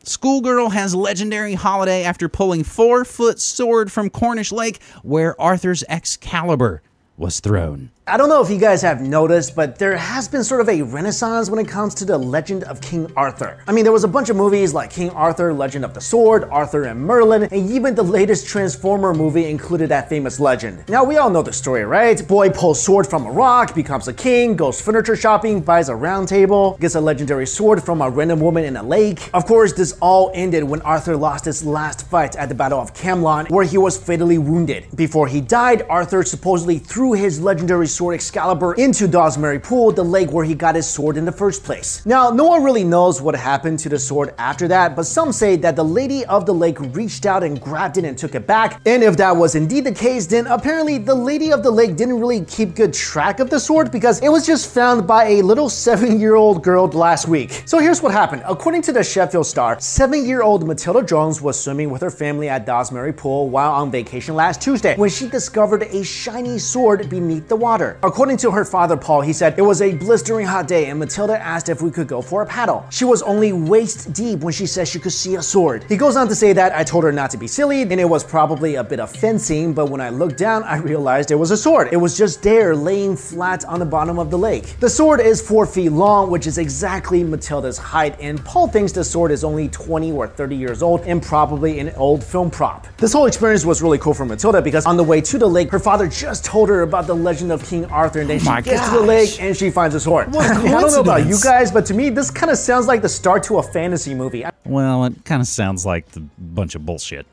schoolgirl has legendary holiday after pulling 4-foot sword from Cornish Lake where Arthur's Excalibur was thrown. I don't know if you guys have noticed, but there has been sort of a renaissance when it comes to the legend of King Arthur. I mean, there was a bunch of movies like King Arthur, Legend of the Sword, Arthur and Merlin, and even the latest Transformer movie included that famous legend. Now, we all know the story, right? Boy pulls sword from a rock, becomes a king, goes furniture shopping, buys a round table, gets a legendary sword from a random woman in a lake. Of course, this all ended when Arthur lost his last fight at the Battle of Camelot, where he was fatally wounded. Before he died, Arthur supposedly threw his legendary sword Excalibur into Dawsbury Pool, the lake where he got his sword in the first place. Now, no one really knows what happened to the sword after that, but some say that the lady of the lake reached out and grabbed it and took it back. And if that was indeed the case, then apparently the lady of the lake didn't really keep good track of the sword because it was just found by a little 7-year-old girl last week. So here's what happened. According to the Sheffield Star, 7-year-old Matilda Jones was swimming with her family at Dawsbury Pool while on vacation last Tuesday when she discovered a shiny sword beneath the water. According to her father, Paul, he said, "It was a blistering hot day and Matilda asked if we could go for a paddle. She was only waist deep when she said she could see a sword." He goes on to say that, "I told her not to be silly and it was probably a bit of fencing, but when I looked down, I realized it was a sword. It was just there laying flat on the bottom of the lake." The sword is 4 feet long, which is exactly Matilda's height, and Paul thinks the sword is only 20 or 30 years old and probably an old film prop. This whole experience was really cool for Matilda because on the way to the lake, her father just told her about the legend of King Arthur, and then she gets to the lake and she finds a sword. What a I don't know about you coincidence. guys, but to me, this kind of sounds like the start to a fantasy movie. Well, it kind of sounds like a bunch of bullshit.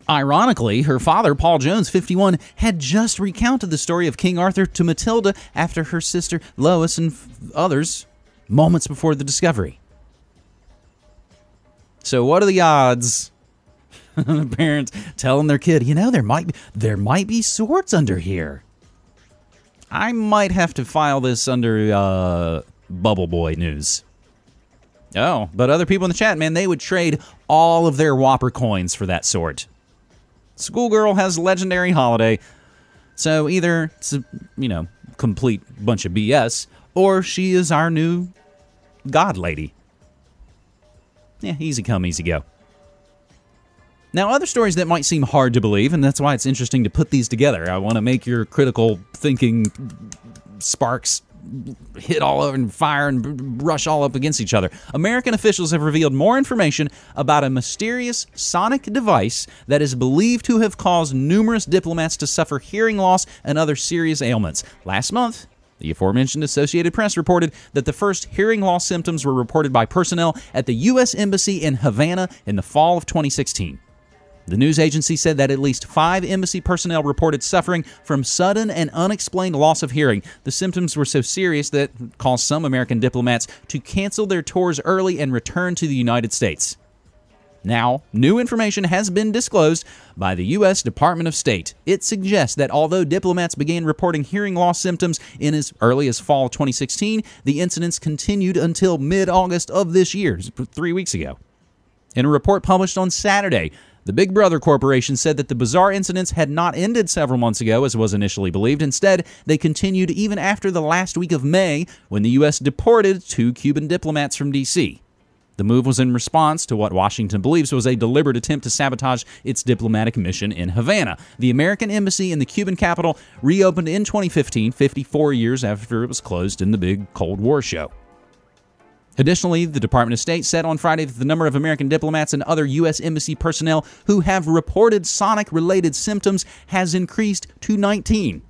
Ironically, her father, Paul Jones, 51, had just recounted the story of King Arthur to Matilda after her sister Lois and others moments before the discovery. So what are the odds? Parents telling their kid, there might be swords under here. I might have to file this under Bubble Boy news. Oh, but other people in the chat, man, they would trade all of their Whopper coins for that sword. Schoolgirl has legendary holiday, so either it's a, complete bunch of BS, or she is our new god lady. Yeah, easy come, easy go. Now, other stories that might seem hard to believe, and that's why it's interesting to put these together. I want to make your critical thinking sparks hit all over and fire and rush all up against each other. American officials have revealed more information about a mysterious sonic device that is believed to have caused numerous diplomats to suffer hearing loss and other serious ailments. Last month, the aforementioned Associated Press reported that the first hearing loss symptoms were reported by personnel at the U.S. Embassy in Havana in the fall of 2016. The news agency said that at least 5 embassy personnel reported suffering from sudden and unexplained loss of hearing. The symptoms were so serious that it caused some American diplomats to cancel their tours early and return to the United States. Now, new information has been disclosed by the U.S. Department of State. It suggests that although diplomats began reporting hearing loss symptoms in as early as fall 2016, the incidents continued until mid-August of this year, 3 weeks ago. In a report published on Saturday, The Big Brother Corporation said that the bizarre incidents had not ended several months ago, as was initially believed. Instead, they continued even after the last week of May, when the U.S. deported 2 Cuban diplomats from D.C. The move was in response to what Washington believes was a deliberate attempt to sabotage its diplomatic mission in Havana. The American embassy in the Cuban capital reopened in 2015, 54 years after it was closed in the big Cold War show. Additionally, the Department of State said on Friday that the number of American diplomats and other U.S. embassy personnel who have reported sonic-related symptoms has increased to 19.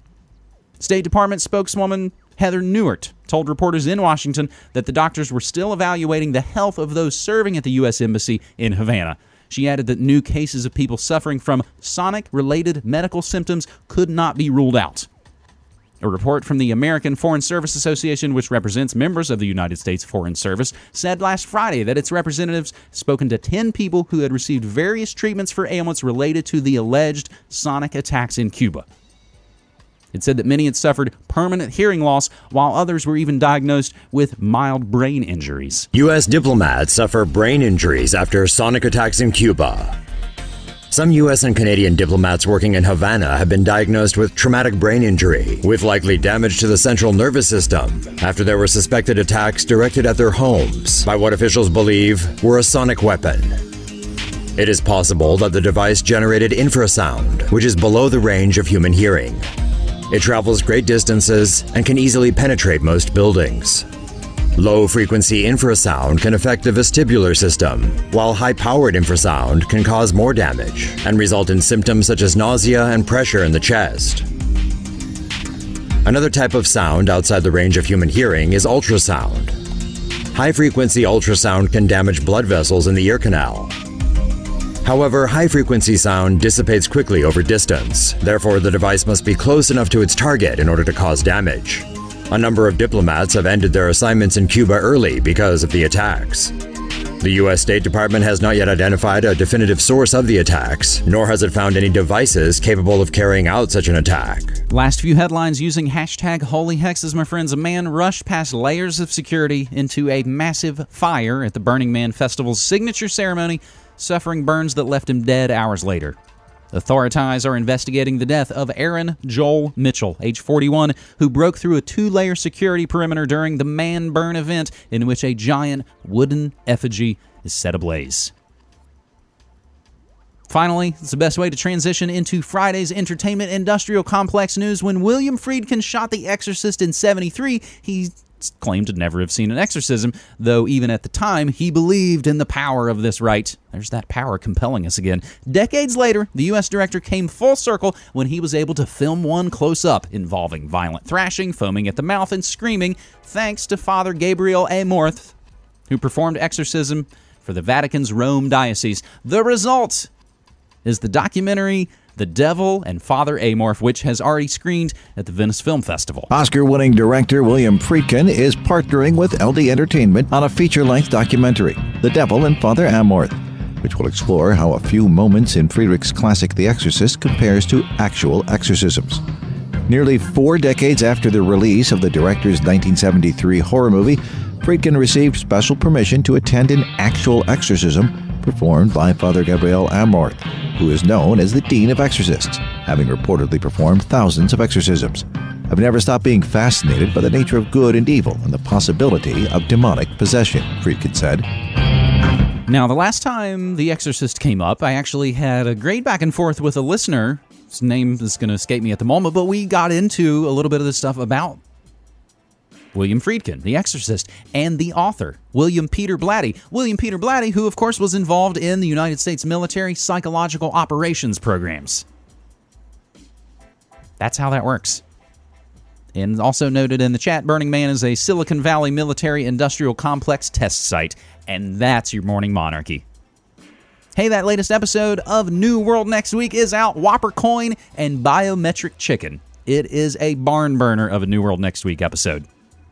State Department spokeswoman Heather Nauert told reporters in Washington that the doctors were still evaluating the health of those serving at the U.S. Embassy in Havana. She added that new cases of people suffering from sonic-related medical symptoms could not be ruled out. A report from the American Foreign Service Association, which represents members of the United States Foreign Service, said last Friday that its representatives spoken to 10 people who had received various treatments for ailments related to the alleged sonic attacks in Cuba. It said that many had suffered permanent hearing loss, while others were even diagnosed with mild brain injuries. U.S. diplomats suffer brain injuries after sonic attacks in Cuba. Some U.S. and Canadian diplomats working in Havana have been diagnosed with traumatic brain injury, with likely damage to the central nervous system, after there were suspected attacks directed at their homes by what officials believe were a sonic weapon. It is possible that the device generated infrasound, which is below the range of human hearing. It travels great distances and can easily penetrate most buildings. Low-frequency infrasound can affect the vestibular system, while high-powered infrasound can cause more damage and result in symptoms such as nausea and pressure in the chest. Another type of sound outside the range of human hearing is ultrasound. High-frequency ultrasound can damage blood vessels in the ear canal. However, high-frequency sound dissipates quickly over distance. Therefore, the device must be close enough to its target in order to cause damage. A number of diplomats have ended their assignments in Cuba early because of the attacks. The U.S. State Department has not yet identified a definitive source of the attacks, nor has it found any devices capable of carrying out such an attack. Last few headlines using hashtag holy hexes, my friends. A man rushed past layers of security into a massive fire at the Burning Man Festival's signature ceremony, suffering burns that left him dead hours later. Authorities are investigating the death of Aaron Joel Mitchell, age 41, who broke through a 2-layer security perimeter during the Man-Burn event in which a giant wooden effigy is set ablaze. Finally, it's the best way to transition into Friday's entertainment industrial complex news. When William Friedkin shot The Exorcist in '73, he claimed to never have seen an exorcism, though even at the time, he believed in the power of this rite. There's that power compelling us again. Decades later, the U.S. director came full circle when he was able to film one close up, involving violent thrashing, foaming at the mouth, and screaming, thanks to Father Gabriel Amorth, who performed exorcism for the Vatican's Rome diocese. The result is the documentary The Devil and Father Amorth, which has already screened at the Venice Film Festival. Oscar-winning director William Friedkin is partnering with LD Entertainment on a feature-length documentary, The Devil and Father Amorth, which will explore how a few moments in Friedrich's classic The Exorcist compares to actual exorcisms. Nearly 4 decades after the release of the director's 1973 horror movie, Friedkin received special permission to attend an actual exorcism performed by Father Gabriel Amorth, who is known as the Dean of Exorcists, having reportedly performed thousands of exorcisms. I've never stopped being fascinated by the nature of good and evil and the possibility of demonic possession, Friedkin said. Now, the last time The Exorcist came up, I actually had a great back and forth with a listener. His name is going to escape me at the moment, but we got into a little bit of this stuff about William Friedkin, The Exorcist, and the author, William Peter Blatty. William Peter Blatty, who, of course, was involved in the United States military psychological operations programs. That's how that works. And also noted in the chat, Burning Man is a Silicon Valley military industrial complex test site. And that's your morning monarchy. Hey, that latest episode of New World Next Week is out. Whopper Coin and Biometric Chicken. It is a barn burner of a New World Next Week episode.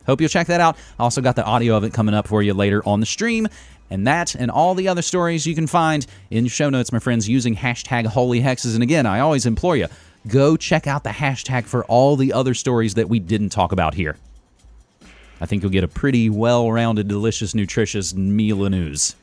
Hope you'll check that out. I also got the audio of it coming up for you later on the stream. And that and all the other stories you can find in the show notes, my friends, using hashtag holy hexes. And again, I always implore you, go check out the hashtag for all the other stories that we didn't talk about here. I think you'll get a pretty well-rounded, delicious, nutritious meal of news.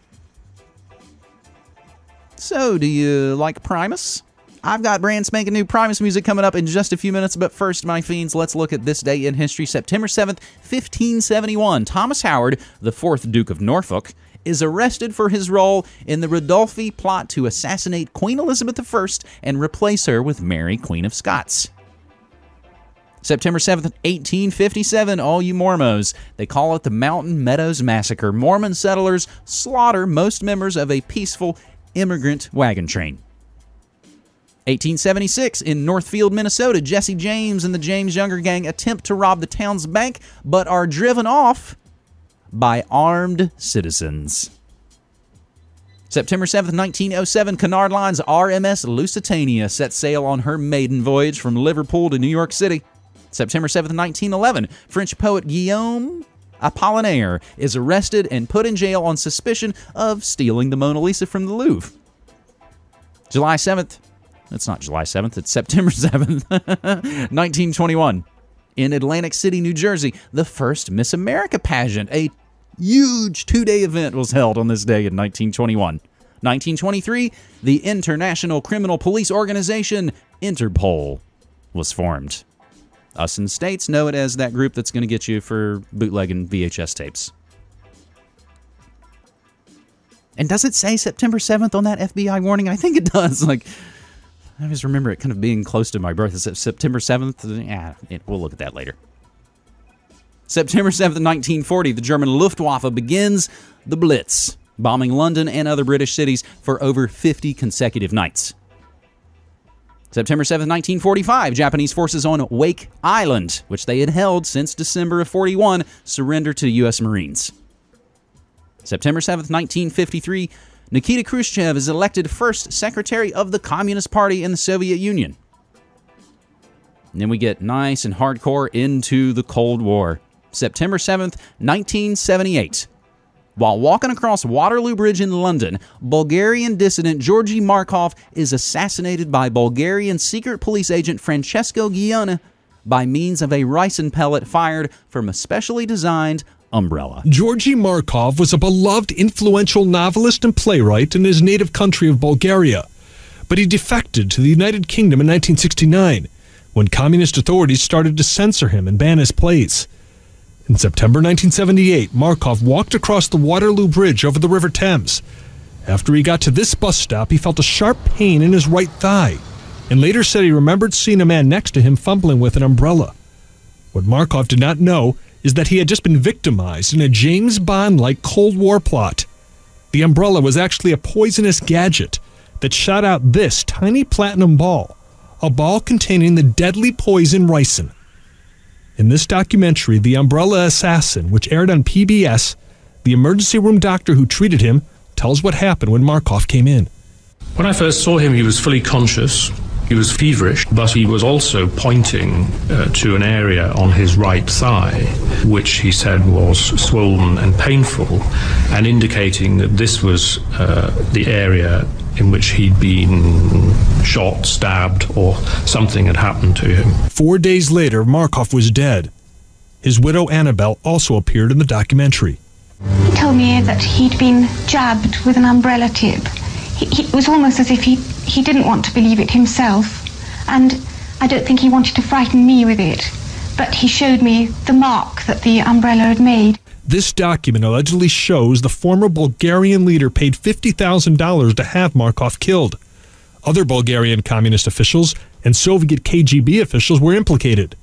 So, do you like Primus? I've got brand spanking new Primus music coming up in just a few minutes, but first, my fiends, let's look at this day in history. September 7th, 1571. Thomas Howard, the 4th Duke of Norfolk, is arrested for his role in the Ridolfi plot to assassinate Queen Elizabeth I and replace her with Mary, Queen of Scots. September 7th, 1857, all you Mormos. They call it the Mountain Meadows Massacre. Mormon settlers slaughter most members of a peaceful immigrant wagon train. 1876, in Northfield, Minnesota, Jesse James and the James Younger Gang attempt to rob the town's bank, but are driven off by armed citizens. September 7th, 1907, Cunard Line's RMS Lusitania set sail on her maiden voyage from Liverpool to New York City. September 7th, 1911, French poet Guillaume Apollinaire is arrested and put in jail on suspicion of stealing the Mona Lisa from the Louvre. July 7th, it's not July 7th, it's September 7th, 1921. In Atlantic City, New Jersey, the first Miss America pageant, a huge two-day event, was held on this day in 1921. 1923, the International Criminal Police Organization, Interpol, was formed. Us in the States know it as that group that's going to get you for bootlegging VHS tapes. And does it say September 7th on that FBI warning? I think it does. I always remember it kind of being close to my birth. Is it September 7th? Yeah, we'll look at that later. September 7th, 1940, the German Luftwaffe begins the Blitz, bombing London and other British cities for over 50 consecutive nights. September 7th, 1945, Japanese forces on Wake Island, which they had held since December of 41, surrender to U.S. Marines. September 7th, 1953, Nikita Khrushchev is elected first Secretary of the Communist Party in the Soviet Union. And then we get nice and hardcore into the Cold War. September 7th, 1978. While walking across Waterloo Bridge in London, Bulgarian dissident Georgy Markov is assassinated by Bulgarian secret police agent Francesco Ghiona by means of a ricin pellet fired from a specially designed umbrella. Georgy Markov was a beloved, influential novelist and playwright in his native country of Bulgaria, but he defected to the United Kingdom in 1969, when communist authorities started to censor him and ban his plays. In September 1978, Markov walked across the Waterloo Bridge over the River Thames. After he got to this bus stop, he felt a sharp pain in his right thigh, and later said he remembered seeing a man next to him fumbling with an umbrella. What Markov did not know is that he had just been victimized in a James Bond-like Cold War plot. The umbrella was actually a poisonous gadget that shot out this tiny platinum ball, a ball containing the deadly poison ricin. In this documentary, The Umbrella Assassin, which aired on PBS, the emergency room doctor who treated him tells what happened when Markov came in. When I first saw him, he was fully conscious. He was feverish, but he was also pointing to an area on his right thigh, which he said was swollen and painful, and indicating that this was the area in which he'd been shot, stabbed, or something had happened to him. 4 days later, Markov was dead. His widow, Annabelle, also appeared in the documentary. He told me that he'd been jabbed with an umbrella tip. It was almost as if he didn't want to believe it himself, and I don't think he wanted to frighten me with it, but he showed me the mark that the umbrella had made. This document allegedly shows the former Bulgarian leader paid $50,000 to have Markov killed. Other Bulgarian communist officials and Soviet KGB officials were implicated,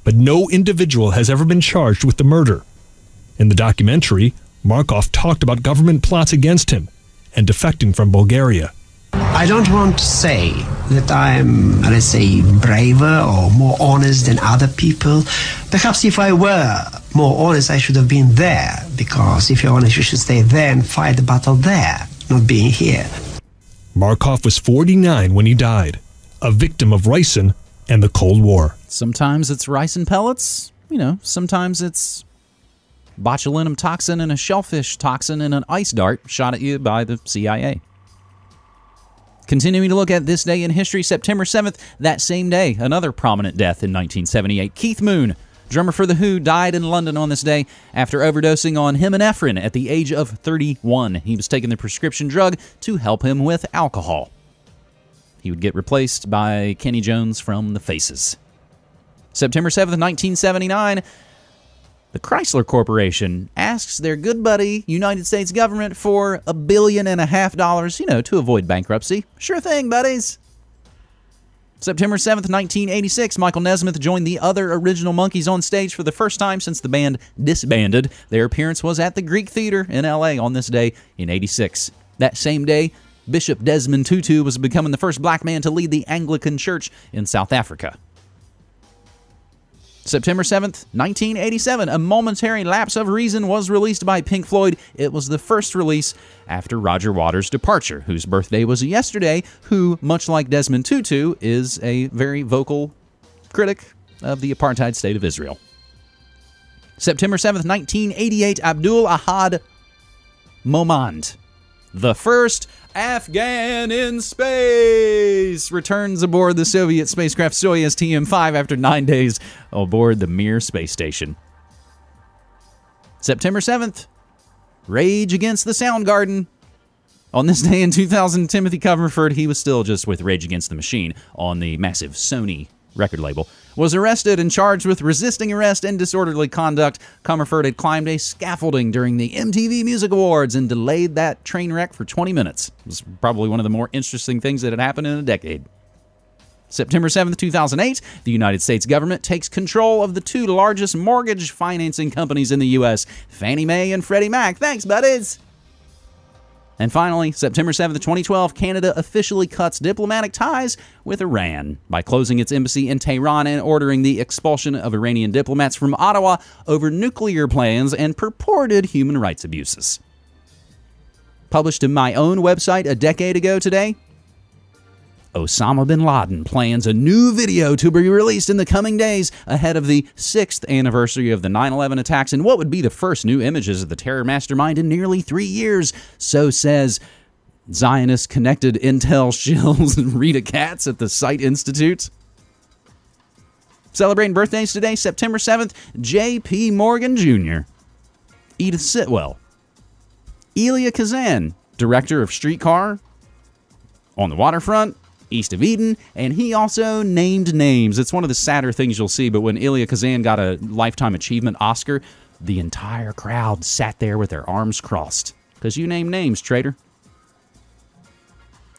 but no individual has ever been charged with the murder. In the documentary, Markov talked about government plots against him and defecting from Bulgaria. I don't want to say that I'm, let's say, braver or more honest than other people. Perhaps if I were more honest, I should have been there, because if you're honest, you should stay there and fight the battle there, not being here. Markov was 49 when he died, a victim of ricin and the Cold War. Sometimes it's ricin pellets, sometimes it's botulinum toxin and a shellfish toxin and an ice dart shot at you by the CIA. Continuing to look at this day in history, September 7th, that same day, another prominent death in 1978. Keith Moon, drummer for The Who, died in London on this day after overdosing on heminephrin at the age of 31. He was taking the prescription drug to help him with alcohol. He would get replaced by Kenny Jones from The Faces. September 7th, 1979, the Chrysler Corporation asks their good buddy, United States government, for $1.5 billion, to avoid bankruptcy. Sure thing, buddies. September 7th, 1986, Michael Nesmith joined the other original Monkees on stage for the first time since the band disbanded. Their appearance was at the Greek Theater in L.A. on this day in '86. That same day, Bishop Desmond Tutu was becoming the first black man to lead the Anglican Church in South Africa. September 7th, 1987, A Momentary Lapse of Reason was released by Pink Floyd. It was the first release after Roger Waters' departure, whose birthday was yesterday, who, much like Desmond Tutu, is a very vocal critic of the apartheid state of Israel. September 7th, 1988, Abdul Ahad Momand, the first Afghan in space, returns aboard the Soviet spacecraft Soyuz TM-5 after 9 days aboard the Mir space station. September 7th, Rage Against the Soundgarden. On this day in 2000, Timothy Comerford, he was still just with Rage Against the Machine on the massive Sony record label, was arrested and charged with resisting arrest and disorderly conduct. Comerford had climbed a scaffolding during the MTV Music Awards and delayed that train wreck for 20 minutes. It was probably one of the more interesting things that had happened in a decade. September 7th, 2008, the United States government takes control of the two largest mortgage financing companies in the U.S., Fannie Mae and Freddie Mac. Thanks, buddies! And finally, September 7th, 2012, Canada officially cuts diplomatic ties with Iran by closing its embassy in Tehran and ordering the expulsion of Iranian diplomats from Ottawa over nuclear plans and purported human rights abuses. Published to my own website a decade ago today, Osama bin Laden plans a new video to be released in the coming days ahead of the 6th anniversary of the 9/11 attacks and what would be the first new images of the terror mastermind in nearly 3 years. So says Zionist-connected intel shills Rita Katz at the Site Institute. Celebrating birthdays today, September 7th, J.P. Morgan Jr., Edith Sitwell, Elia Kazan, director of Streetcar, On the Waterfront, East of Eden, and he also named names. It's one of the sadder things you'll see, but when Elia Kazan got a Lifetime Achievement Oscar, the entire crowd sat there with their arms crossed. Because you named names, traitor.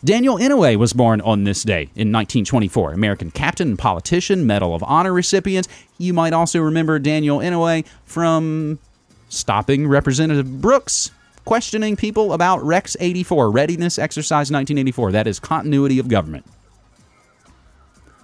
Daniel Inouye was born on this day in 1924. American captain and politician, Medal of Honor recipient. You might also remember Daniel Inouye from stopping Representative Brooks questioning people about Rex 84, Readiness Exercise 1984. That is continuity of government.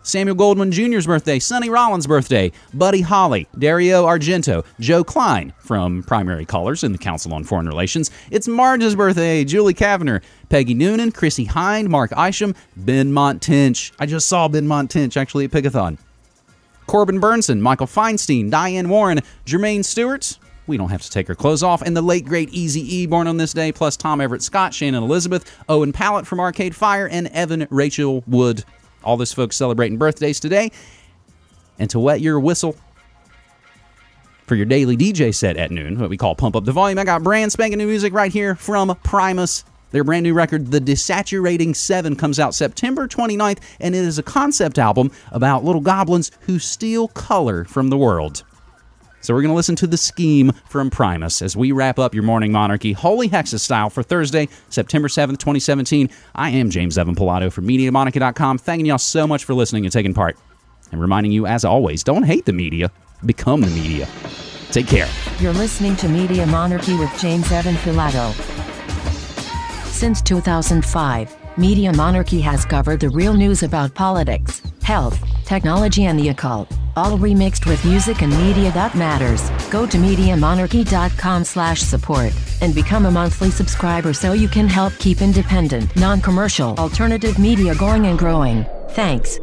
Samuel Goldwyn Jr.'s birthday, Sonny Rollins' birthday, Buddy Holly, Dario Argento, Joe Klein from Primary Colors in the Council on Foreign Relations. It's Marge's birthday, Julie Kavanagh, Peggy Noonan, Chrissy Hind, Mark Isham, Ben Montench. I just saw Ben Montench actually at Pickathon. Corbin Burnson, Michael Feinstein, Diane Warren, Jermaine Stewart. We don't have to take our clothes off. And the late, great Eazy-E, born on this day, plus Tom Everett Scott, Shannon Elizabeth, Owen Pallett from Arcade Fire, and Evan Rachel Wood. All those folks celebrating birthdays today. And to wet your whistle for your daily DJ set at noon, what we call Pump Up the Volume, I got brand spanking new music right here from Primus. Their brand new record, The Desaturating 7, comes out September 29th, and it is a concept album about little goblins who steal color from the world. So we're going to listen to The Scheme from Primus as we wrap up your Morning Monarchy Holy Hexes style for Thursday, September 7th, 2017. I am James Evan Pilato from MediaMonarchy.com, thanking y'all so much for listening and taking part. And reminding you, as always, don't hate the media, become the media. Take care. You're listening to Media Monarchy with James Evan Pilato. Since 2005, Media Monarchy has covered the real news about politics, health, technology, and the occult, all remixed with music and media that matters. Go to MediaMonarchy.com/support and become a monthly subscriber so you can help keep independent, non-commercial, alternative media going and growing. Thanks.